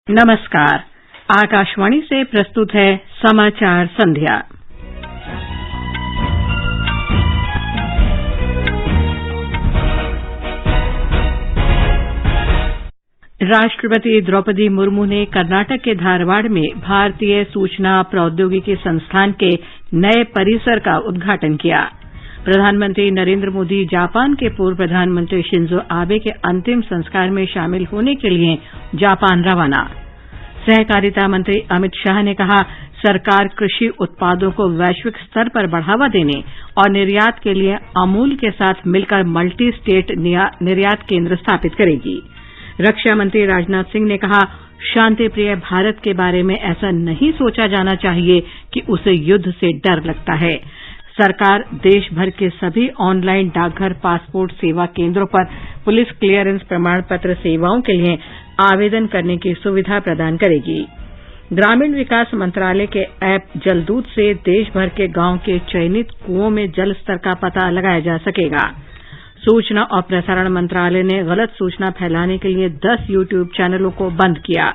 नमस्कार। आकाशवाणी से प्रस्तुत है समाचार संध्या। राष्ट्रपति द्रौपदी मुर्मू ने कर्नाटक के धारवाड़ में भारतीय सूचना प्रौद्योगिकी संस्थान के नए परिसर का उद्घाटन किया। प्रधानमंत्री नरेंद्र मोदी जापान के पूर्व प्रधानमंत्री शिंजो आबे के अंतिम संस्कार में शामिल होने के लिए जापान रवाना। सहकारिता मंत्री अमित शाह ने कहा, सरकार कृषि उत्पादों को वैश्विक स्तर पर बढ़ावा देने और निर्यात के लिए अमूल के साथ मिलकर मल्टी स्टेट निर्यात केंद्र स्थापित करेगी। रक्षा मंत्री राजनाथ सिंह ने कहा, शांति प्रिय भारत के बारे में ऐसा नहीं सोचा जाना चाहिए कि उसे युद्ध से डर लगता है। सरकार देश भर के सभी ऑनलाइन डाकघर पासपोर्ट सेवा केंद्रों पर पुलिस क्लियरेंस प्रमाण पत्र सेवाओं के लिए आवेदन करने की सुविधा प्रदान करेगी। ग्रामीण विकास मंत्रालय के ऐप जलदूत से देश भर के गांव के चयनित कुओं में जल स्तर का पता लगाया जा सकेगा। सूचना और प्रसारण मंत्रालय ने गलत सूचना फैलाने के लिए 10 यूट्यूब चैनलों को बंद किया।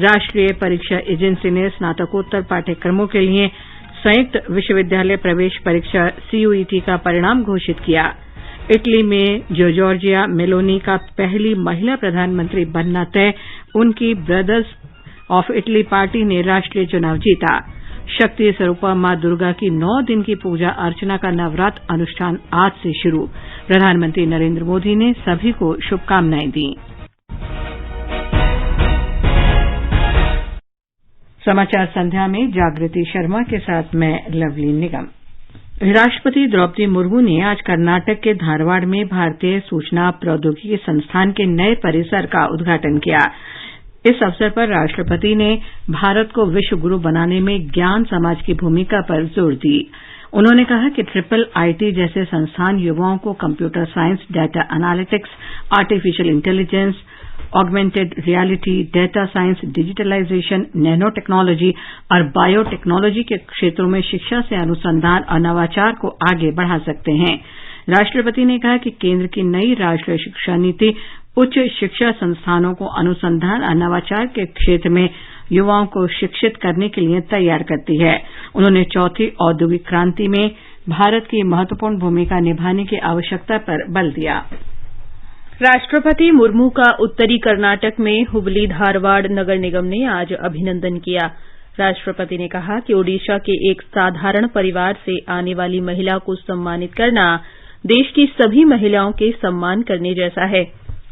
राष्ट्रीय परीक्षा एजेंसी ने स्नातकोत्तर पाठ्यक्रमों के लिए संयुक्त विश्वविद्यालय प्रवेश परीक्षा CUET का परिणाम घोषित किया। इटली में जॉर्जिया मेलोनी का पहली महिला प्रधानमंत्री बनना तय, उनकी ब्रदर्स ऑफ इटली पार्टी ने राष्ट्रीय चुनाव जीता। शक्ति स्वरूपा मां दुर्गा की 9 दिन की पूजा अर्चना का नवरात्र अनुष्ठान आज से शुरू। प्रधानमंत्री नरेंद्र मोदी ने सभी को शुभकामनाएं दी। समाचार संध्या में जागृति शर्मा के साथ मैं लवली निगम। राष्ट्रपति द्रौपदी मुर्मू ने आज कर्नाटक के धारवाड़ में भारतीय सूचना प्रौद्योगिकी संस्थान के नए परिसर का उद्घाटन किया। इस अवसर पर राष्ट्रपति ने भारत को विश्व गुरु बनाने में ज्ञान समाज की भूमिका पर जोर दी। उन्होंने कहा कि IIIT जैसे संस्थान युवाओं को computer science, data analytics, artificial intelligence, augmented reality, data science, digitalisation, nano technology और बायोटेक्नोलॉजी के क्षेत्रों में शिक्षा से अनुसंधान और नवाचार को आगे बढ़ा सकते हैं। राष्ट्रपति ने कहा कि केंद्र की नई राष्ट्रीय शिक्षा नीति उच्च शिक्षा संस्थानों को अनुसंधान और नवाचार के क्षेत्र में युवाओं को शिक्षित करने के लिए तैयार करती है। उन्होंने चौथी औद्योगिक क्रांति में भारत की महत्वपूर्ण भूमिका निभाने की आवश्यकता पर बल दिया। राष्ट्रपति मुर्मू का उत्तरी कर्नाटक में हुबली धारवाड़ नगर निगम ने आज अभिनंदन किया। राष्ट्रपति ने कहा कि ओडिशा के एक साधारण परिवार से आने वाली महिला को सम्मानित करना देश की सभी महिलाओं के सम्मान करने जैसा है।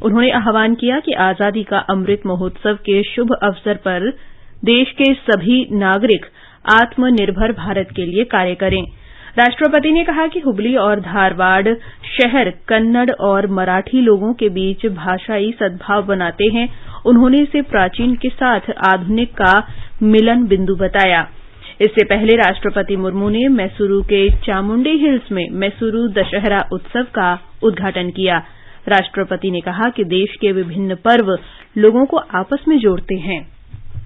उन्होंने आह्वान किया कि आजादी का अमृत महोत्सव के शुभ अवसर पर देश के सभी नागरिक आत्मनिर्भर भारत के लिए कार्य करें। राष्ट्रपति ने कहा कि हुबली और धारवाड़ शहर कन्नड़ और मराठी लोगों के बीच भाषाई सद्भाव बनाते हैं। उन्होंने इसे प्राचीन के साथ आधुनिक का मिलन बिंदु बताया। इससे पहले राष्ट्रपति मुर्मू ने मैसूरू के चामुंडी हिल्स में मैसूरू दशहरा उत्सव का उद्घाटन किया। राष्ट्रपति ने कहा कि देश के विभिन्न पर्व लोगों को आपस में जोड़ते हैं।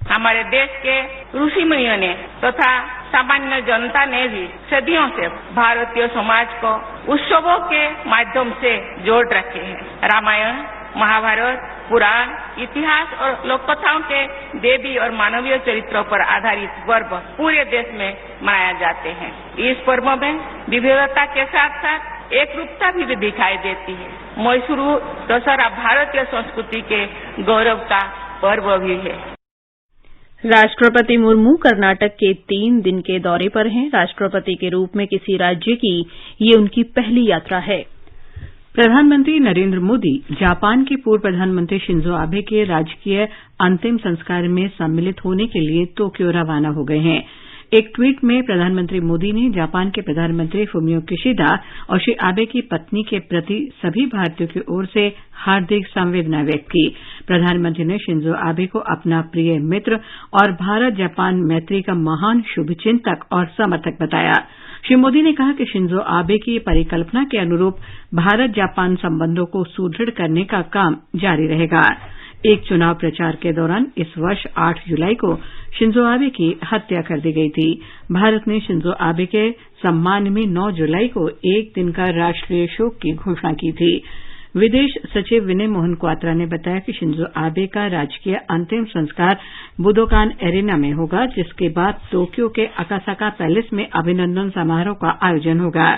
हमारे देश के ऋषि मुनियों ने तथा सामान्य जनता ने भी सदियों से भारतीय समाज को उत्सवों के माध्यम से जोड़ रखे हैं। रामायण, महाभारत, पुराण, इतिहास और लोककथाओं के देवी और मानवीय चरित्रों पर आधारित पर्व पूरे देश में मनाए जाते हैं। इस पर्व में विविधता के साथ साथ एकरूपता भी दिखाई देती है। मैसूरू दशहरा भारतीय संस्कृति के गौरव का पर्व भी है। राष्ट्रपति मुर्मू कर्नाटक के 3 दिन के दौरे पर हैं। राष्ट्रपति के रूप में किसी राज्य की ये उनकी पहली यात्रा है। प्रधानमंत्री नरेंद्र मोदी जापान के पूर्व प्रधानमंत्री शिंजो आबे के राजकीय अंतिम संस्कार में सम्मिलित होने के लिए टोक्यो रवाना हो गए हैं। एक ट्वीट में प्रधानमंत्री मोदी ने जापान के प्रधानमंत्री फुमियो किशिदा और श्री आबे की पत्नी के प्रति सभी भारतीयों की ओर से हार्दिक संवेदना व्यक्त की। प्रधानमंत्री ने शिंजो आबे को अपना प्रिय मित्र और भारत जापान मैत्री का महान शुभचिंतक और समर्थक बताया। श्री मोदी ने कहा कि शिंजो आबे की परिकल्पना के अनुरूप भारत जापान संबंधों को सुदृढ़ करने का काम जारी रहेगा। एक चुनाव प्रचार के दौरान इस वर्ष 8 जुलाई को शिंजो आबे की हत्या कर दी गई थी। भारत ने शिंजो आबे के सम्मान में 9 जुलाई को एक दिन का राष्ट्रीय शोक की घोषणा की थी। विदेश सचिव विनय मोहन क्वात्रा ने बताया कि शिंजो आबे का राजकीय अंतिम संस्कार बुदोकान एरिना में होगा, जिसके बाद टोक्यो के अकासाका पैलेस में अभिनंदन समारोह का आयोजन होगा।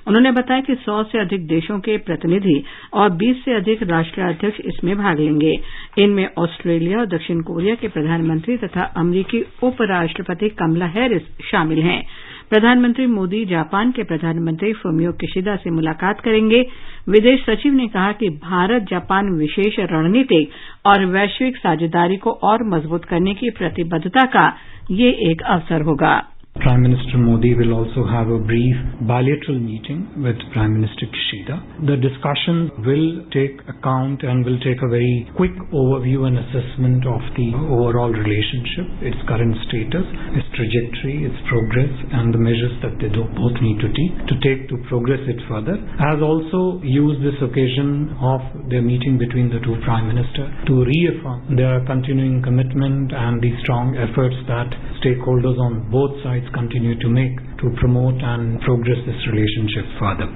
उन्होंने बताया कि 100 से अधिक देशों के प्रतिनिधि और 20 से अधिक राष्ट्राध्यक्ष इसमें भाग लेंगे। इनमें ऑस्ट्रेलिया और दक्षिण कोरिया के प्रधानमंत्री तथा अमरीकी उपराष्ट्रपति कमला हैरिस शामिल हैं। प्रधानमंत्री मोदी जापान के प्रधानमंत्री फुमियो किशिदा से मुलाकात करेंगे। विदेश सचिव ने कहा कि भारत जापान विशेष रणनीतिक और वैश्विक साझेदारी को और मजबूत करने की प्रतिबद्धता का ये एक अवसर होगा। Prime Minister Modi will also have a brief bilateral meeting with Prime Minister Kishida. The discussions will take account and will take a very quick overview and assessment of the overall relationship, its current status, its trajectory, its progress, and the measures that they both need to take to progress it further. As also use this occasion of their meeting between the two Prime Ministers to reaffirm their continuing commitment and the strong efforts that stakeholders on both sides continue to make to promote and progress this relationship further.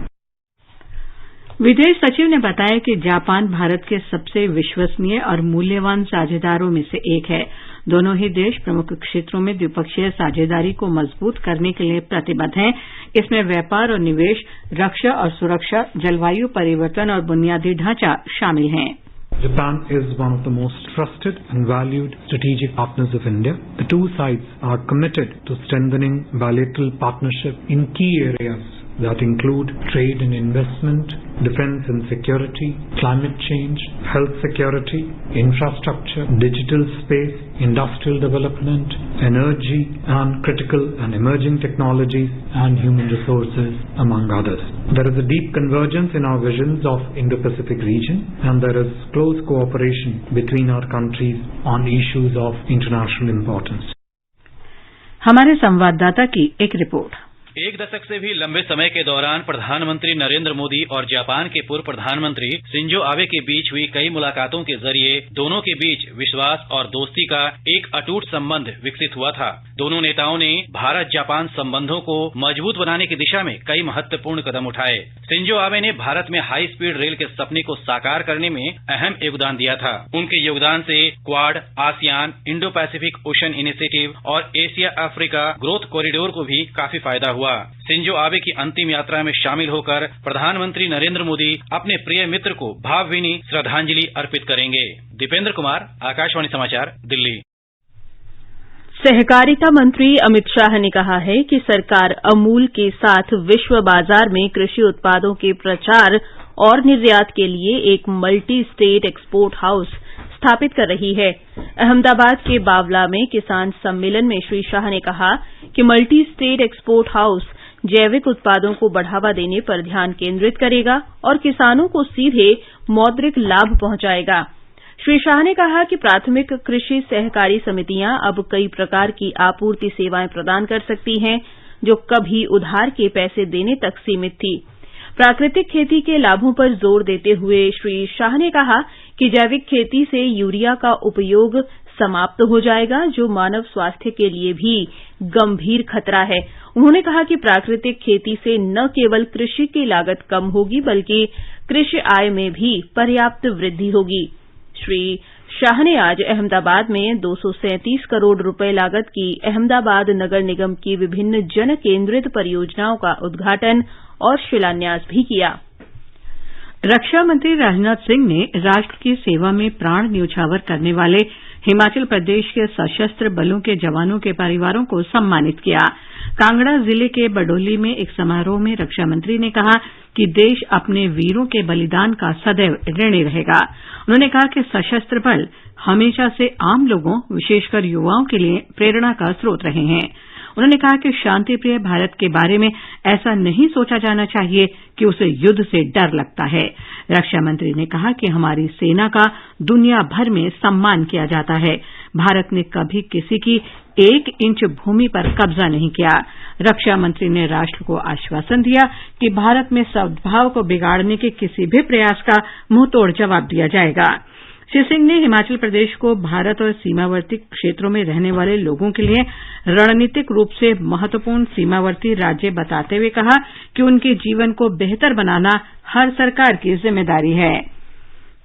विदेश सचिव ने बताया कि Japan Bharat के सबसे विश्वसनीय और मूल्यवान साझेदारों में से एक है। दोनों ही देश प्रमुख क्षेत्रों में द्विपक्षीय साझेदारी को मजबूत करने के लिए प्रतिबद्ध हैं। इसमें व्यापार और निवेश, रक्षा और सुरक्षा, जलवायु परिवर्तन और बुनियादी ढांचा शामिल हैं। Japan is one of the most trusted and valued strategic partners of India. The two sides are committed to strengthening bilateral partnership in key areas that include trade and investment, defense and security, climate change, health security, infrastructure, digital space, industrial development, energy, and critical and emerging technologies and human resources, among others. There is a deep convergence in our visions of Indo-Pacific region, and there is close cooperation between our countries on issues of international importance. हमारे संवाददाता की एक report. एक दशक से भी लंबे समय के दौरान प्रधानमंत्री नरेंद्र मोदी और जापान के पूर्व प्रधानमंत्री शिंजो आबे के बीच हुई कई मुलाकातों के जरिए दोनों के बीच विश्वास और दोस्ती का एक अटूट संबंध विकसित हुआ था। दोनों नेताओं ने भारत जापान संबंधों को मजबूत बनाने की दिशा में कई महत्वपूर्ण कदम उठाए। शिंजो आबे ने भारत में हाई स्पीड रेल के सपने को साकार करने में अहम योगदान दिया था। उनके योगदान से quad, ASEAN, Indo Pacific ocean initiative और एशिया अफ्रीका ग्रोथ कॉरिडोर को भी काफी फायदा हुआ। शिंजो आबे की अंतिम यात्रा में शामिल होकर प्रधानमंत्री नरेंद्र मोदी अपने प्रिय मित्र को भावभीनी श्रद्धांजलि अर्पित करेंगे। दीपेंद्र कुमार, आकाशवाणी समाचार, दिल्ली। सहकारिता मंत्री अमित शाह ने कहा है कि सरकार अमूल के साथ विश्व बाजार में कृषि उत्पादों के प्रचार और निर्यात के लिए एक मल्टी स्टेट एक्सपोर्ट हाउस स्थापित कर रही है। अहमदाबाद के बावला में किसान सम्मेलन में श्री शाह ने कहा कि मल्टी स्टेट एक्सपोर्ट हाउस जैविक उत्पादों को बढ़ावा देने पर ध्यान केंद्रित करेगा और किसानों को सीधे मौद्रिक लाभ पहुंचाएगा। श्री शाह ने कहा कि प्राथमिक कृषि सहकारी समितियां अब कई प्रकार की आपूर्ति सेवाएं प्रदान कर सकती हैं, जो कभी उधार के पैसे देने तक सीमित थी। प्राकृतिक खेती के लाभों पर जोर देते हुए श्री शाह ने कहा कि जैविक खेती से यूरिया का उपयोग समाप्त हो जाएगा, जो मानव स्वास्थ्य के लिए भी गंभीर खतरा है। उन्होंने कहा कि प्राकृतिक खेती से न केवल कृषि की लागत कम होगी, बल्कि कृषि आय में भी पर्याप्त वृद्धि होगी। श्री शाह ने आज अहमदाबाद में 237 करोड़ रुपए लागत की अहमदाबाद नगर निगम की विभिन्न जन केंद्रित परियोजनाओं का उद्घाटन और शिलान्यास भी किया। रक्षा मंत्री राजनाथ सिंह ने राष्ट्र की सेवा में प्राण न्यौछावर करने वाले हिमाचल प्रदेश के सशस्त्र बलों के जवानों के परिवारों को सम्मानित किया। कांगड़ा जिले के बडोली में एक समारोह में रक्षा मंत्री ने कहा कि देश अपने वीरों के बलिदान का सदैव ऋणी रहेगा। उन्होंने कहा कि सशस्त्र बल हमेशा से आम लोगों, विशेषकर युवाओं के लिए प्रेरणा का स्रोत रहे हैं। उन्होंने कहा कि शांतिप्रिय भारत के बारे में ऐसा नहीं सोचा जाना चाहिए कि उसे युद्ध से डर लगता है। रक्षा मंत्री ने कहा कि हमारी सेना का दुनिया भर में सम्मान किया जाता है। भारत ने कभी किसी की 1 इंच भूमि पर कब्जा नहीं किया। रक्षा मंत्री ने राष्ट्र को आश्वासन दिया कि भारत में सद्भाव को बिगाड़ने के किसी भी प्रयास का मुंहतोड़ जवाब दिया जाएगा। श्री सिंह ने हिमाचल प्रदेश को भारत और सीमावर्ती क्षेत्रों में रहने वाले लोगों के लिए रणनीतिक रूप से महत्वपूर्ण सीमावर्ती राज्य बताते हुए कहा कि उनके जीवन को बेहतर बनाना हर सरकार की जिम्मेदारी है।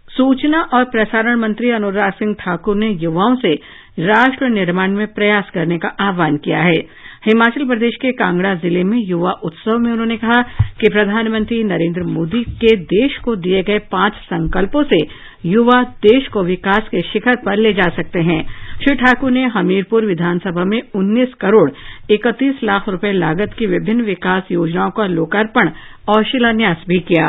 सूचना और प्रसारण मंत्री अनुराग सिंह ठाकुर ने युवाओं से राष्ट्र निर्माण में प्रयास करने का आह्वान किया है। हिमाचल प्रदेश के कांगड़ा जिले में युवा उत्सव में उन्होंने कहा कि प्रधानमंत्री नरेंद्र मोदी के देश को दिए गए 5 संकल्पों से युवा देश को विकास के शिखर पर ले जा सकते हैं। श्री ठाकुर ने हमीरपुर विधानसभा में 19 करोड़ 31 लाख रुपए लागत की विभिन्न विकास योजनाओं का लोकार्पण और शिलान्यास भी किया।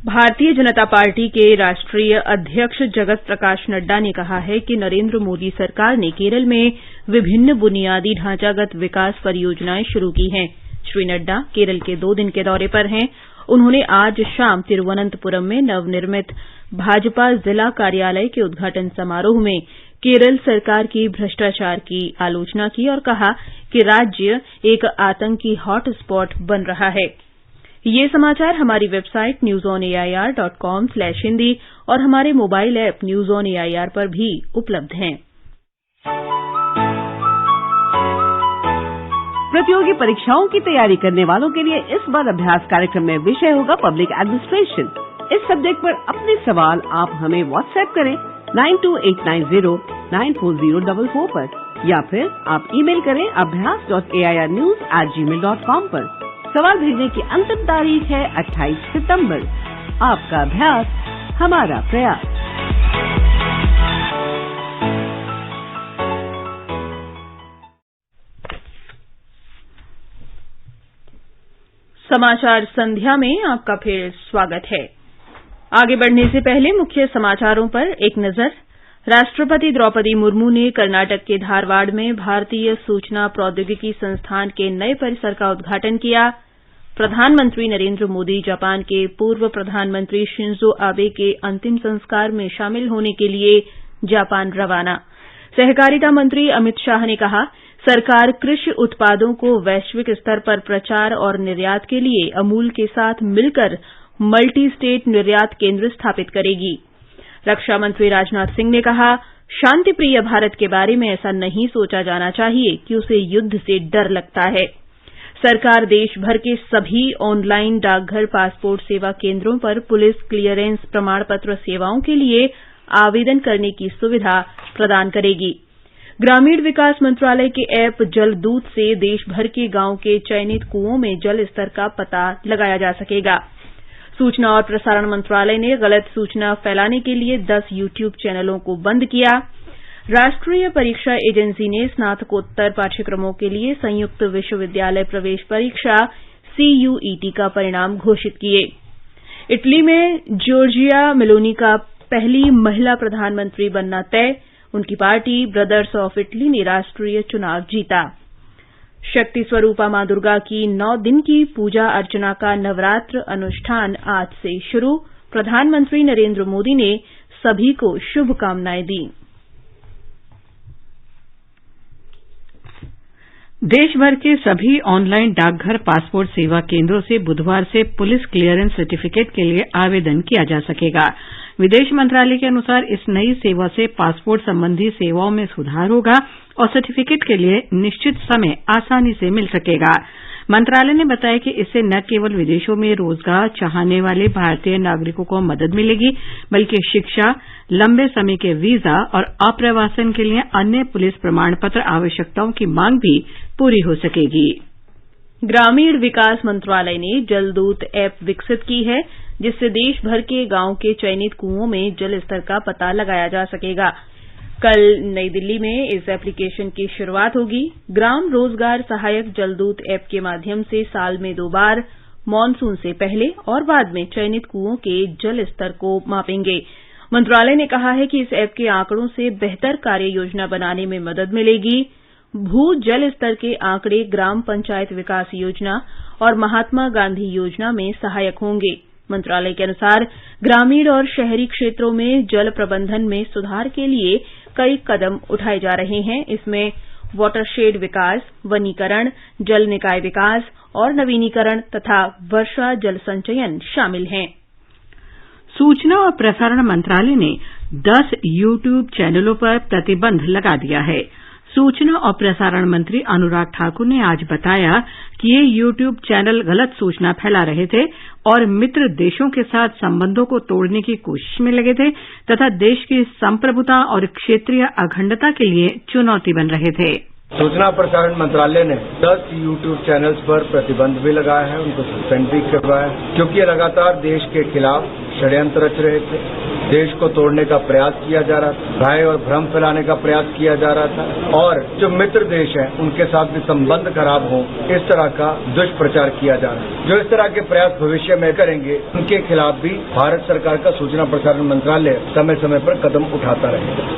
भारतीय जनता पार्टी के राष्ट्रीय अध्यक्ष जगत प्रकाश नड्डा ने कहा है कि नरेंद्र मोदी सरकार ने केरल में विभिन्न बुनियादी ढांचागत विकास परियोजनाएं शुरू की हैं। श्री नड्डा केरल के 2 दिन के दौरे पर हैं। उन्होंने आज शाम तिरुवनंतपुरम में नवनिर्मित भाजपा जिला कार्यालय के उद्घाटन समारोह में केरल सरकार की भ्रष्टाचार की आलोचना की और कहा कि राज्य एक आतंकी हॉट स्पॉट बन रहा है। ये समाचार हमारी वेबसाइट newsonair.com/hindi और हमारे mobile app news on AIR पर भी उपलब्ध हैं। प्रतियोगी परीक्षाओं की तैयारी करने वालों के लिए इस बार अभ्यास कार्यक्रम में विषय होगा पब्लिक एडमिनिस्ट्रेशन। इस सब्जेक्ट पर अपने सवाल आप हमें व्हाट्सएप करें 9289094044 पर या फिर आप ईमेल करें abhyas.airnews@gmail.com पर। सवाल भेजने की अंतिम तारीख है 28 सितंबर। आपका अभ्यास हमारा प्रयास। समाचार संध्या में आपका फिर स्वागत है। आगे बढ़ने से पहले मुख्य समाचारों पर एक नजर। राष्ट्रपति द्रौपदी मुर्मू ने कर्नाटक के धारवाड़ में भारतीय सूचना प्रौद्योगिकी संस्थान के नए परिसर का उद्घाटन किया। प्रधानमंत्री नरेंद्र मोदी जापान के पूर्व प्रधानमंत्री शिंजो आबे के अंतिम संस्कार में शामिल होने के लिए जापान रवाना। सहकारिता मंत्री अमित शाह ने कहा, सरकार कृषि उत्पादों को वैश्विक स्तर पर प्रचार और निर्यात के लिए अमूल के साथ मिलकर मल्टी स्टेट निर्यात केंद्र स्थापित करेगी। रक्षा मंत्री राजनाथ सिंह ने कहा, शांतिप्रिय भारत के बारे में ऐसा नहीं सोचा जाना चाहिए कि उसे युद्ध से डर लगता है। सरकार देश भर के सभी ऑनलाइन डाकघर पासपोर्ट सेवा केंद्रों पर पुलिस क्लियरेंस प्रमाण पत्र सेवाओं के लिए आवेदन करने की सुविधा प्रदान करेगी। ग्रामीण विकास मंत्रालय के ऐप जल दूत से देश भर के गांव के चयनित कुओं में जल स्तर का पता लगाया जा सकेगा। सूचना और प्रसारण मंत्रालय ने गलत सूचना फैलाने के लिए 10 यूट्यूब चैनलों को बंद किया। राष्ट्रीय परीक्षा एजेंसी ने स्नातकोत्तर पाठ्यक्रमों के लिए संयुक्त विश्वविद्यालय प्रवेश परीक्षा CUET का परिणाम घोषित किए। इटली में जॉर्जिया मेलोनी का पहली महिला प्रधानमंत्री बनना तय। उनकी पार्टी ब्रदर्स ऑफ इटली ने राष्ट्रीय चुनाव जीता। शक्ति स्वरूपा मां दुर्गा की 9 दिन की पूजा अर्चना का नवरात्र अनुष्ठान आज से शुरू। प्रधानमंत्री नरेंद्र मोदी ने सभी को शुभकामनाएं दी। देश भर के सभी ऑनलाइन डाकघर पासपोर्ट सेवा केंद्रों से बुधवार से पुलिस क्लियरेंस सर्टिफिकेट के लिए आवेदन किया जा सकेगा। विदेश मंत्रालय के अनुसार इस नई सेवा से पासपोर्ट संबंधी सेवाओं में सुधार होगा और सर्टिफिकेट के लिए निश्चित समय आसानी से मिल सकेगा। मंत्रालय ने बताया कि इससे न केवल विदेशों में रोजगार चाहने वाले भारतीय नागरिकों को मदद मिलेगी, बल्कि शिक्षा, लंबे समय के वीजा और अप्रवासन के लिए अन्य पुलिस प्रमाण पत्र आवश्यकताओं की मांग भी पूरी हो सकेगी। ग्रामीण विकास मंत्रालय ने जलदूत ऐप विकसित की है, जिससे देश भर के गांव के चयनित कुओं में जल स्तर का पता लगाया जा सकेगा। कल नई दिल्ली में इस एप्लीकेशन की शुरूआत होगी। ग्राम रोजगार सहायक जलदूत ऐप के माध्यम से साल में 2 बार मानसून से पहले और बाद में चयनित कुओं के जल स्तर को मापेंगे। मंत्रालय ने कहा है कि इस ऐप के आंकड़ों से बेहतर कार्य योजना बनाने में मदद मिलेगी। भू जल स्तर के आंकड़े ग्राम पंचायत विकास योजना और महात्मा गांधी योजना में सहायक होंगे। मंत्रालय के अनुसार ग्रामीण और शहरी क्षेत्रों में जल प्रबंधन में सुधार के लिए कई कदम उठाए जा रहे हैं। इसमें वाटरशेड विकास, वनीकरण, जल निकाय विकास और नवीनीकरण तथा वर्षा जल संचयन शामिल हैं। सूचना और प्रसारण मंत्रालय ने 10 YouTube चैनलों पर प्रतिबंध लगा दिया है। सूचना और प्रसारण मंत्री अनुराग ठाकुर ने आज बताया कि ये YouTube चैनल गलत सूचना फैला रहे थे और मित्र देशों के साथ संबंधों को तोड़ने की कोशिश में लगे थे तथा देश की संप्रभुता और क्षेत्रीय अखंडता के लिए चुनौती बन रहे थे। सूचना प्रसारण मंत्रालय ने 10 YouTube चैनल्स पर प्रतिबंध भी लगाया है, उनको सस्पेंड भी करवाया है, क्योंकि लगातार देश के खिलाफ षड्यंत्र रच रहे थे, देश को तोड़ने का प्रयास किया जा रहा था, भय और भ्रम फैलाने का प्रयास किया जा रहा था और जो मित्र देश हैं उनके साथ भी संबंध खराब हो, इस तरह का दुष्प्रचार किया जा रहा है। जो इस तरह के प्रयास भविष्य में करेंगे उनके खिलाफ भी भारत सरकार का सूचना प्रसारण मंत्रालय समय समय पर कदम उठाता रहेगा।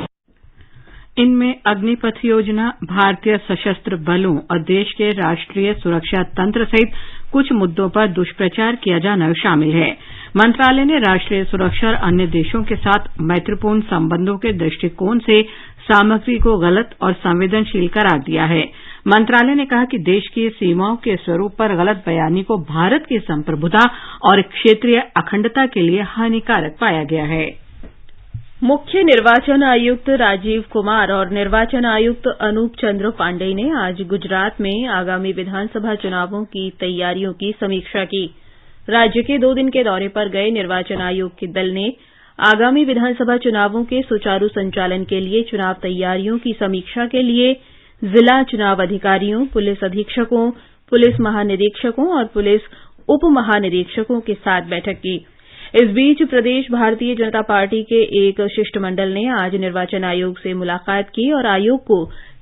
इनमें अग्निपथ योजना, भारतीय सशस्त्र बलों और देश के राष्ट्रीय सुरक्षा तंत्र सहित कुछ मुद्दों पर दुष्प्रचार किया जाना शामिल है। मंत्रालय ने राष्ट्रीय सुरक्षा और अन्य देशों के साथ मैत्रीपूर्ण संबंधों के दृष्टिकोण से सामग्री को गलत और संवेदनशील करार दिया है। मंत्रालय ने कहा कि देश की सीमाओं के स्वरूप पर गलत बयानी को भारत की संप्रभुता और क्षेत्रीय अखंडता के लिए हानिकारक पाया गया है। मुख्य निर्वाचन आयुक्त राजीव कुमार और निर्वाचन आयुक्त अनूप चंद्र पांडेय ने आज गुजरात में आगामी विधानसभा चुनावों की तैयारियों की समीक्षा की। राज्य के 2 दिन के दौरे पर गए निर्वाचन आयोग के दल ने आगामी विधानसभा चुनावों के सुचारू संचालन के लिए चुनाव तैयारियों की समीक्षा के लिए जिला चुनाव अधिकारियों, पुलिस अधीक्षकों, पुलिस महानिरीक्षकों और पुलिस उप महानिरीक्षकों के साथ बैठक की। इस बीच प्रदेश भारतीय जनता पार्टी के एक शिष्टमंडल ने आज निर्वाचन आयोग से मुलाकात की और आयोग को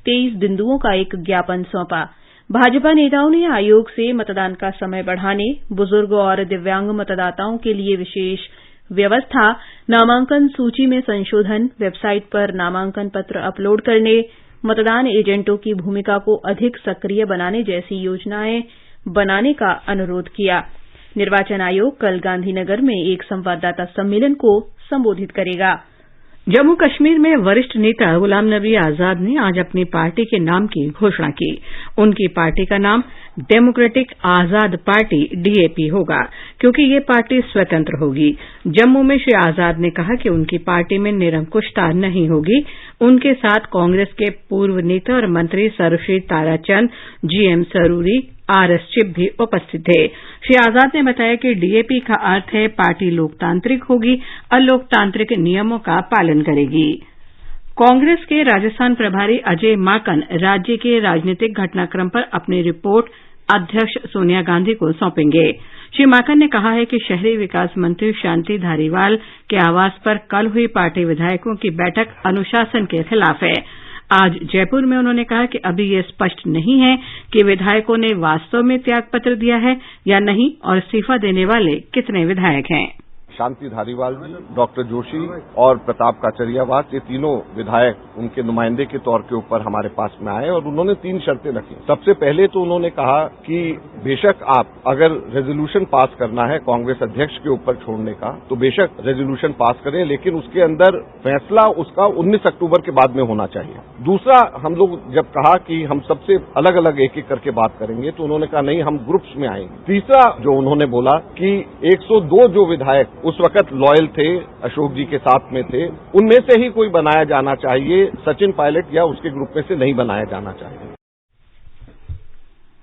23 बिंदुओं का एक ज्ञापन सौंपा। भाजपा नेताओं ने आयोग से मतदान का समय बढ़ाने, बुजुर्ग और दिव्यांग मतदाताओं के लिए विशेष व्यवस्था, नामांकन सूची में संशोधन, वेबसाइट पर नामांकन पत्र अपलोड करने, मतदान एजेंटों की भूमिका को अधिक सक्रिय बनाने जैसी योजनाएं बनाने का अनुरोध किया। निर्वाचन आयोग कल गांधीनगर में एक संवाददाता सम्मेलन को संबोधित करेगा। जम्मू कश्मीर में वरिष्ठ नेता गुलाम नबी आजाद ने आज अपनी पार्टी के नाम की घोषणा की। उनकी पार्टी का नाम डेमोक्रेटिक आजाद पार्टी DAP होगा, क्योंकि ये पार्टी स्वतंत्र होगी। जम्मू में श्री आजाद ने कहा कि उनकी पार्टी में निरंकुशता नहीं होगी। उनके साथ कांग्रेस के पूर्व नेता और मंत्री सर्वश्री Tarachand, GM Saroori, RS chip भी उपस्थित थे। श्री आजाद ने बताया कि DAP का अर्थ है पार्टी लोकतांत्रिक होगी और लोकतांत्रिक नियमों का पालन करेगी। कांग्रेस के राजस्थान प्रभारी अजय माकन राज्य के राजनीतिक घटनाक्रम पर अपनी रिपोर्ट अध्यक्ष सोनिया गांधी को सौंपेंगे। श्री माकन ने कहा है कि शहरी विकास मंत्री शांति धारीवाल के आवास पर कल हुई पार्टी विधायकों की बैठक अनुशासन के खिलाफ है। आज जयपुर में उन्होंने कहा कि अभी ये स्पष्ट नहीं है कि विधायकों ने वास्तव में त्यागपत्र दिया है या नहीं और इस्तीफा देने वाले कितने विधायक हैं। शांति धारीवाल जी, डॉक्टर जोशी और प्रताप काचरियावास, ये तीनों विधायक उनके नुमाइंदे के तौर के ऊपर हमारे पास में आए और उन्होंने 3 शर्तें रखी। सबसे पहले तो उन्होंने कहा कि बेशक आप अगर रेजोल्यूशन पास करना है कांग्रेस अध्यक्ष के ऊपर छोड़ने का, तो बेशक रेजोल्यूशन पास करें, लेकिन उसके अंदर फैसला उसका 19 अक्टूबर के बाद में होना चाहिए। दूसरा, हम लोग जब कहा कि हम सबसे अलग अलग एक एक करके बात करेंगे, तो उन्होंने कहा नहीं, हम ग्रुप्स में आएंगे। तीसरा जो उन्होंने बोला कि 102 जो विधायक उस वक्त लॉयल थे, अशोक जी के साथ में थे, उनमें से ही कोई बनाया जाना चाहिए, सचिन पायलट या उसके ग्रुप में से नहीं बनाया जाना चाहिए।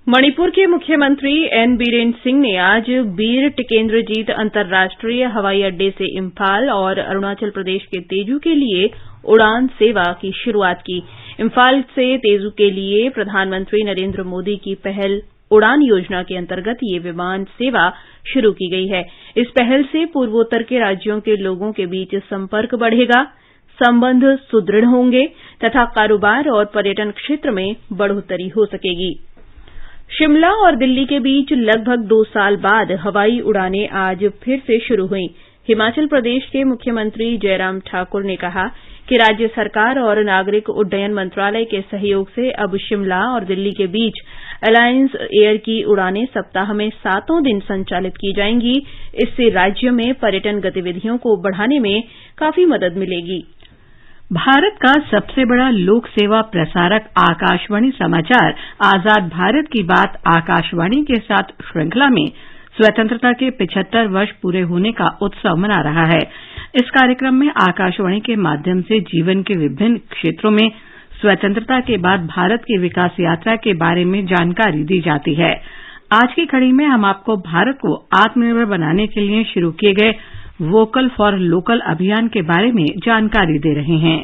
मणिपुर के मुख्यमंत्री N बीरेन्द्र सिंह ने आज बीर टिकेंद्रजीत अंतर्राष्ट्रीय हवाई अड्डे से इम्फाल और अरुणाचल प्रदेश के तेजू के लिए उड़ान सेवा की शुरूआत की। इम्फाल से तेजू के लिए प्रधानमंत्री नरेंद्र मोदी की पहल उड़ान योजना के अंतर्गत ये विमान सेवा शुरू की गई है। इस पहल से पूर्वोत्तर के राज्यों के लोगों के बीच संपर्क बढ़ेगा, संबंध सुदृढ़ होंगे तथा कारोबार और पर्यटन क्षेत्र में बढ़ोतरी हो सकेगी। शिमला और दिल्ली के बीच लगभग 2 साल बाद हवाई उड़ानें आज फिर से शुरू हुई। हिमाचल प्रदेश के मुख्यमंत्री जयराम ठाकुर ने कहा कि राज्य सरकार और नागरिक उड्डयन मंत्रालय के सहयोग से अब शिमला और दिल्ली के बीच अलायंस एयर की उड़ानें सप्ताह में 7 दिन संचालित की जाएंगी। इससे राज्य में पर्यटन गतिविधियों को बढ़ाने में काफी मदद मिलेगी। भारत का सबसे बड़ा लोक सेवा प्रसारक आकाशवाणी समाचार आजाद भारत की बात आकाशवाणी के साथ श्रृंखला में स्वतंत्रता के 75 वर्ष पूरे होने का उत्सव मना रहा है। इस कार्यक्रम में आकाशवाणी के माध्यम से जीवन के विभिन्न क्षेत्रों में स्वतंत्रता के बाद भारत की विकास यात्रा के बारे में जानकारी दी जाती है। आज की कड़ी में हम आपको भारत को आत्मनिर्भर बनाने के लिए शुरू किए गए वोकल फॉर लोकल अभियान के बारे में जानकारी दे रहे हैं।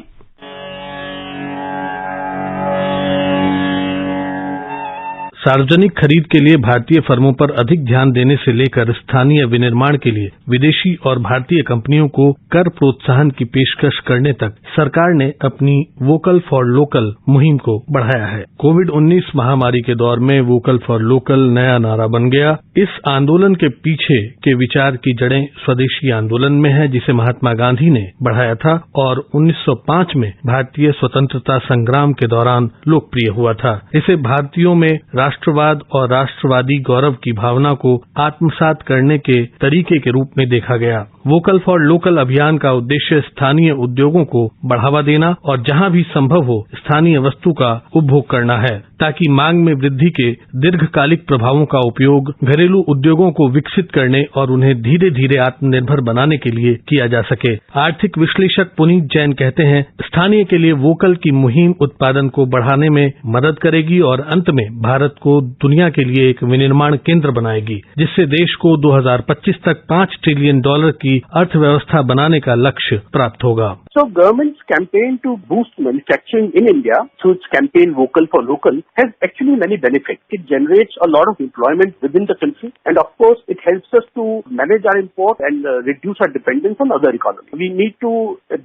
सार्वजनिक खरीद के लिए भारतीय फर्मों पर अधिक ध्यान देने से लेकर स्थानीय विनिर्माण के लिए विदेशी और भारतीय कंपनियों को कर प्रोत्साहन की पेशकश करने तक सरकार ने अपनी वोकल फॉर लोकल मुहिम को बढ़ाया है। कोविड-19 महामारी के दौर में वोकल फॉर लोकल नया नारा बन गया। इस आंदोलन के पीछे के विचार की जड़ें स्वदेशी आंदोलन में है, जिसे महात्मा गांधी ने बढ़ाया था और 1905 में भारतीय स्वतंत्रता संग्राम के दौरान लोकप्रिय हुआ था। इसे भारतीयों में राष्ट्रवाद और राष्ट्रवादी गौरव की भावना को आत्मसात करने के तरीके के रूप में देखा गया। वोकल फॉर लोकल अभियान का उद्देश्य स्थानीय उद्योगों को बढ़ावा देना और जहां भी संभव हो स्थानीय वस्तु का उपभोग करना है, ताकि मांग में वृद्धि के दीर्घकालिक प्रभावों का उपयोग घरेलू उद्योगों को विकसित करने और उन्हें धीरे धीरे आत्मनिर्भर बनाने के लिए किया जा सके। आर्थिक विश्लेषक पुनीत जैन कहते हैं, स्थानीय के लिए वोकल की मुहिम उत्पादन को बढ़ाने में मदद करेगी और अंत में भारत को दुनिया के लिए एक विनिर्माण केंद्र बनाएगी, जिससे देश को 2025 तक $5 ट्रिलियन की अर्थव्यवस्था बनाने का लक्ष्य प्राप्त होगा। So government's campaign to boost manufacturing in India through its campaign Vocal for Local has actually many benefits. It generates a lot of employment within the country, and of course it helps us to manage our import and reduce our dependence on other economies. We need to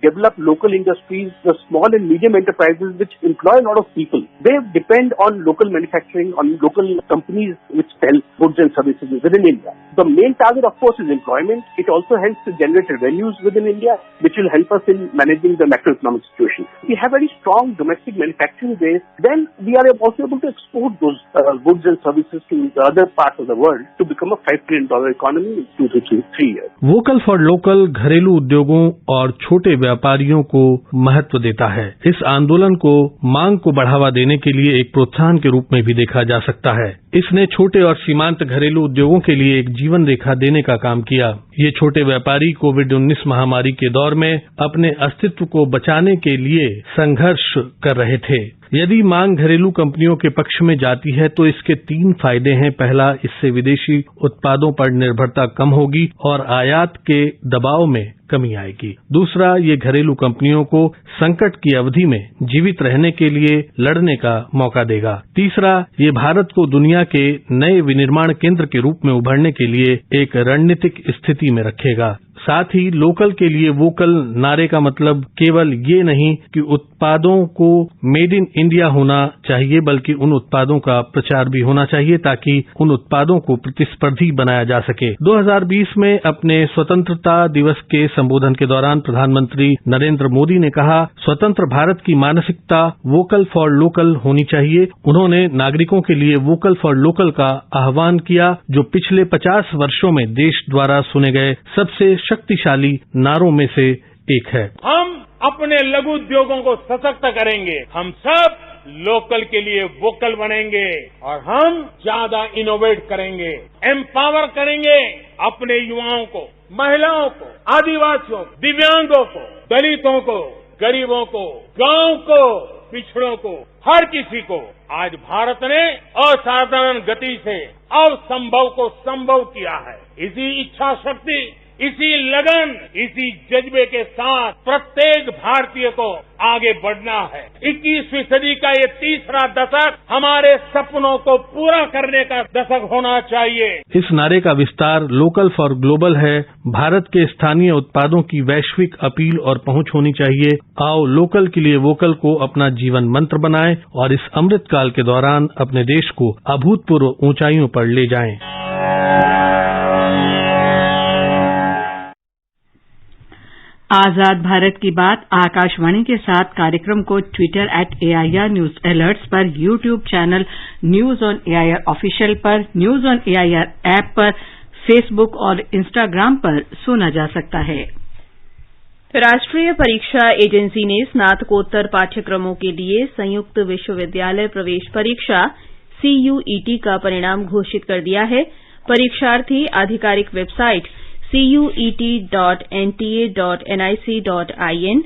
develop local industries, the small and medium enterprises which employ a lot of people. They depend on local manufacturing, on local companies which sell goods and services within India. The main target, of course, is employment. It also helps to generate revenues within India, which will help us in managing the macroeconomic situation. If we have very strong domestic manufacturing base, then we are also able to export those goods and services to the other parts of the world to become a $5 trillion economy in 2 to 3 years. Vocal for local घरेलू उद्योगों और छोटे व्यापारियों को महत्व देता है। इस आंदोलन को मांग को बढ़ावा देने के लिए एक प्रोत्साहन के रूप में भी देखा जा सकता है। इसने छोटे और सीमांत घरेलू उद्योगों के लिए एक जीवन रेखा देने का काम किया। ये छोटे व्यापारी कोविड-19 महामारी के दौर में अपने अस्तित्व को बचाने के लिए संघर्ष कर रहे थे। यदि मांग घरेलू कंपनियों के पक्ष में जाती है तो इसके 3 फायदे हैं। पहला, इससे विदेशी उत्पादों पर निर्भरता कम होगी और आयात के दबाव में कमी आएगी। दूसरा, ये घरेलू कंपनियों को संकट की अवधि में जीवित रहने के लिए लड़ने का मौका देगा। तीसरा, ये भारत को दुनिया के नए विनिर्माण केंद्र के रूप में उभरने के लिए एक रणनीतिक स्थिति में रखेगा। साथ ही लोकल के लिए वोकल नारे का मतलब केवल ये नहीं कि उत्पादों को मेड इन इंडिया होना चाहिए, बल्कि उन उत्पादों का प्रचार भी होना चाहिए ताकि उन उत्पादों को प्रतिस्पर्धी बनाया जा सके। 2020 में अपने स्वतंत्रता दिवस के संबोधन के दौरान प्रधानमंत्री नरेंद्र मोदी ने कहा, स्वतंत्र भारत की मानसिकता वोकल फॉर लोकल होनी चाहिए। उन्होंने नागरिकों के लिए वोकल फॉर लोकल का आह्वान किया, जो पिछले 50 वर्षों में देश द्वारा सुने गए सबसे शक्तिशाली नारों में से एक है। हम अपने लघु उद्योगों को सशक्त करेंगे, हम सब लोकल के लिए वोकल बनेंगे और हम ज्यादा इनोवेट करेंगे, एम्पावर करेंगे अपने युवाओं को, महिलाओं को, आदिवासियों, दिव्यांगों को, दलितों को, गरीबों को, गांव को, पिछड़ों को, हर किसी को। आज भारत ने असाधारण गति से असंभव को संभव किया है। इसी इच्छा शक्ति, इसी लगन, इसी जज्बे के साथ प्रत्येक भारतीय को आगे बढ़ना है। 21वीं सदी का ये तीसरा दशक हमारे सपनों को पूरा करने का दशक होना चाहिए। इस नारे का विस्तार लोकल फॉर ग्लोबल है। भारत के स्थानीय उत्पादों की वैश्विक अपील और पहुंच होनी चाहिए। आओ लोकल के लिए वोकल को अपना जीवन मंत्र बनाएं और इस अमृतकाल के दौरान अपने देश को अभूतपूर्व ऊंचाइयों पर ले जाएं। आजाद भारत की बात आकाशवाणी के साथ कार्यक्रम को ट्विटर @AIR न्यूज अलर्ट्स पर, YouTube channel news on AIR official पर, न्यूज ऑन AIR ऐप पर, फेसबुक और इंस्टाग्राम पर सुना जा सकता है। राष्ट्रीय परीक्षा एजेंसी ने स्नातकोत्तर पाठ्यक्रमों के लिए संयुक्त विश्वविद्यालय प्रवेश परीक्षा CUET का परिणाम घोषित कर दिया है। परीक्षार्थी आधिकारिक वेबसाइट cuet.nta.nic.in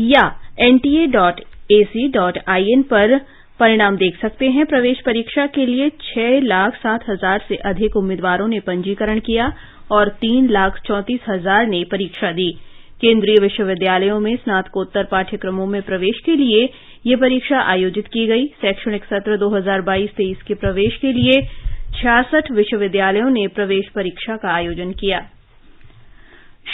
या nta.ac.in पर परिणाम देख सकते हैं। प्रवेश परीक्षा के लिए 6,07,000 से अधिक उम्मीदवारों ने पंजीकरण किया और 3,34,000 ने परीक्षा दी। केंद्रीय विश्वविद्यालयों में स्नातकोत्तर पाठ्यक्रमों में प्रवेश के लिए ये परीक्षा आयोजित की गई। शैक्षणिक सत्र 2022-23 के प्रवेश के लिए 66 विश्वविद्यालयों ने प्रवेश परीक्षा का आयोजन किया।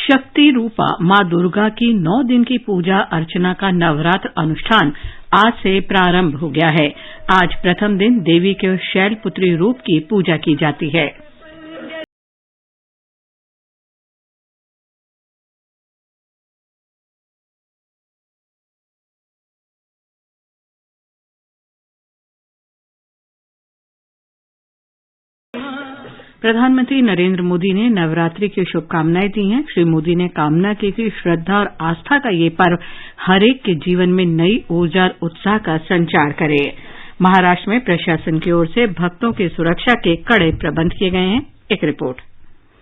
शक्ति रूपा मां दुर्गा की 9 दिन की पूजा अर्चना का नवरात्र अनुष्ठान आज से प्रारंभ हो गया है। आज प्रथम दिन देवी के शैलपुत्री रूप की पूजा की जाती है। प्रधानमंत्री नरेंद्र मोदी ने नवरात्रि की शुभकामनाएं दी हैं। श्री मोदी ने कामना की कि श्रद्धा और आस्था का ये पर्व हरेक के जीवन में नई ऊर्जा और उत्साह का संचार करे। महाराष्ट्र में प्रशासन की ओर से भक्तों की सुरक्षा के कड़े प्रबंध किए गए हैं। एक रिपोर्ट।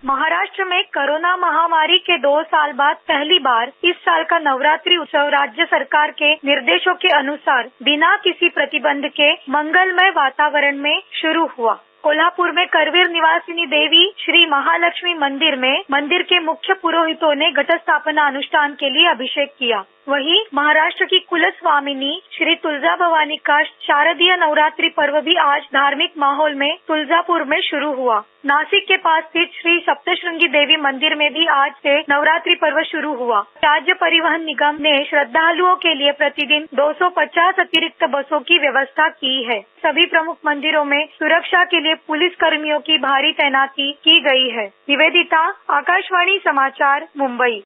महाराष्ट्र में कोरोना महामारी के 2 साल बाद पहली बार इस साल का नवरात्रि उत्सव राज्य सरकार के निर्देशों के अनुसार बिना किसी प्रतिबंध के मंगलमय वातावरण में शुरू हुआ। कोल्हापुर में करवीर निवासिनी देवी श्री महालक्ष्मी मंदिर में मंदिर के मुख्य पुरोहितों ने घट स्थापना अनुष्ठान के लिए अभिषेक किया। वहीं महाराष्ट्र की कुलस्वामिनी श्री तुलजा भवानी का शारदीय नवरात्रि पर्व भी आज धार्मिक माहौल में तुलजापुर में शुरू हुआ। नासिक के पास स्थित श्री सप्तशृंगी देवी मंदिर में भी आज से नवरात्रि पर्व शुरू हुआ। राज्य परिवहन निगम ने श्रद्धालुओं के लिए प्रतिदिन 250 अतिरिक्त बसों की व्यवस्था की है। सभी प्रमुख मंदिरों में सुरक्षा के लिए पुलिस कर्मियों की भारी तैनाती की गई है। निवेदिता, आकाशवाणी समाचार, मुंबई।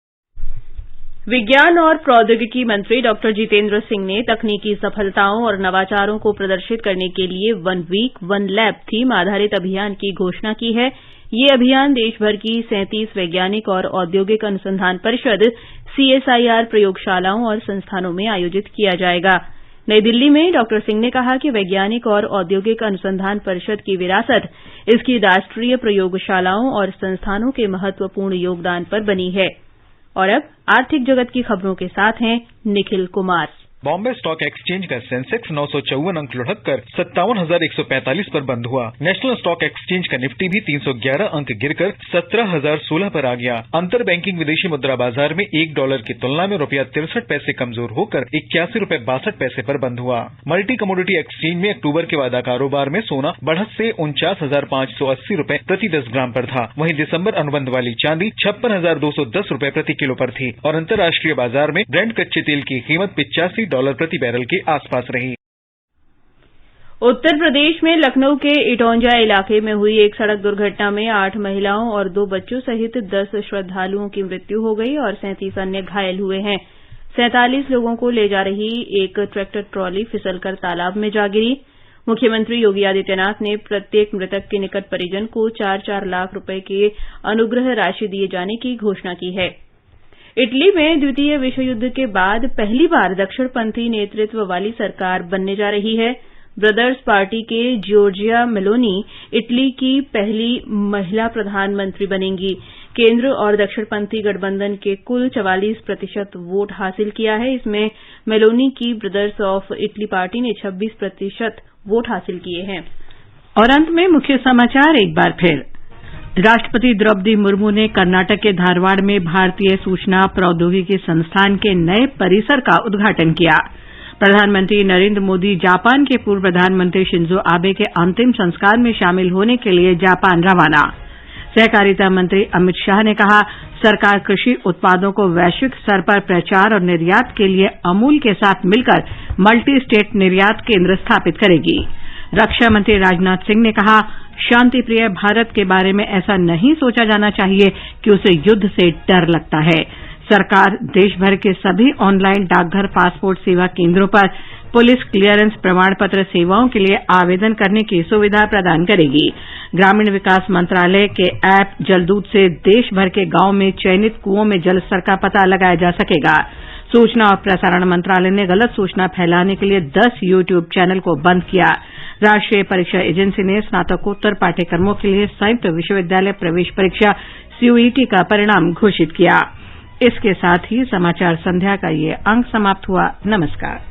विज्ञान और प्रौद्योगिकी मंत्री डॉक्टर जितेंद्र सिंह ने तकनीकी सफलताओं और नवाचारों को प्रदर्शित करने के लिए 1 वीक 1 लैब थीम आधारित अभियान की घोषणा की है। ये अभियान देशभर की 37 वैज्ञानिक और औद्योगिक अनुसंधान परिषद CSIR प्रयोगशालाओं और संस्थानों में आयोजित किया जाएगा। नई दिल्ली में डॉक्टर सिंह ने कहा कि वैज्ञानिक और औद्योगिक अनुसंधान परिषद की विरासत इसकी राष्ट्रीय प्रयोगशालाओं और संस्थानों के महत्वपूर्ण योगदान पर बनी है। और अब आर्थिक जगत की खबरों के साथ हैं निखिल कुमार। बॉम्बे स्टॉक एक्सचेंज का सेंसेक्स 954 अंक लुढ़ककर 57,145 पर बंद हुआ। नेशनल स्टॉक एक्सचेंज का निफ्टी भी 311 अंक गिरकर 17,016 पर आ गया। अंतर बैंकिंग विदेशी मुद्रा बाजार में $1 की तुलना में ₹63 कमजोर होकर 81.62 पर बंद हुआ। मल्टी कमोडिटी एक्सचेंज में अक्टूबर के वादा कारोबार में सोना बढ़त से 49,580 प्रति 10 ग्राम पर था। वहीं दिसंबर अनुबंध वाली चांदी 56,210 प्रति किलो पर थी और अंतर्राष्ट्रीय बाजार में ब्रेंट कच्चे तेल की कीमत $85 प्रति बैरल के आसपास रही। उत्तर प्रदेश में लखनऊ के इटौंजा इलाके में हुई एक सड़क दुर्घटना में 8 महिलाओं और 2 बच्चों सहित 10 श्रद्धालुओं की मृत्यु हो गई और 37 अन्य घायल हुए हैं। 47 लोगों को ले जा रही एक ट्रैक्टर ट्रॉली फिसलकर तालाब में जा गिरी। मुख्यमंत्री योगी आदित्यनाथ ने प्रत्येक मृतक के निकट परिजन को 4-4 लाख रुपए की अनुग्रह राशि दिए जाने की घोषणा की है। इटली में द्वितीय विश्व युद्ध के बाद पहली बार दक्षिणपंथी नेतृत्व वाली सरकार बनने जा रही है। ब्रदर्स पार्टी के जॉर्जिया मेलोनी इटली की पहली महिला प्रधानमंत्री बनेंगी। केंद्र और दक्षिणपंथी गठबंधन के कुल 44% वोट हासिल किया है। इसमें मेलोनी की ब्रदर्स ऑफ इटली पार्टी ने 26% वोट हासिल किए हैं। और अंत में मुख्य समाचार एक बार फिर। राष्ट्रपति द्रौपदी मुर्मू ने कर्नाटक के धारवाड़ में भारतीय सूचना प्रौद्योगिकी संस्थान के नए परिसर का उद्घाटन किया। प्रधानमंत्री नरेंद्र मोदी जापान के पूर्व प्रधानमंत्री शिंजो आबे के अंतिम संस्कार में शामिल होने के लिए जापान रवाना। सहकारिता मंत्री अमित शाह ने कहा, सरकार कृषि उत्पादों को वैश्विक स्तर पर प्रचार और निर्यात के लिए अमूल के साथ मिलकर मल्टी स्टेट निर्यात केंद्र स्थापित करेगी। रक्षा मंत्री राजनाथ सिंह ने कहा, शांति प्रिय भारत के बारे में ऐसा नहीं सोचा जाना चाहिए कि उसे युद्ध से डर लगता है। सरकार देश भर के सभी ऑनलाइन डाकघर पासपोर्ट सेवा केंद्रों पर पुलिस क्लियरेंस प्रमाण पत्र सेवाओं के लिए आवेदन करने की सुविधा प्रदान करेगी। ग्रामीण विकास मंत्रालय के ऐप जलदूत से देश भर के गांव में चयनित कुओं में जल स्तर का पता लगाया जा सकेगा। सूचना और प्रसारण मंत्रालय ने गलत सूचना फैलाने के लिए 10 YouTube चैनल को बंद किया। राष्ट्रीय परीक्षा एजेंसी ने स्नातकोत्तर पाठ्यक्रमों के लिए संयुक्त विश्वविद्यालय प्रवेश परीक्षा CUET का परिणाम घोषित किया। इसके साथ ही समाचार संध्या का ये अंक समाप्त हुआ। नमस्कार।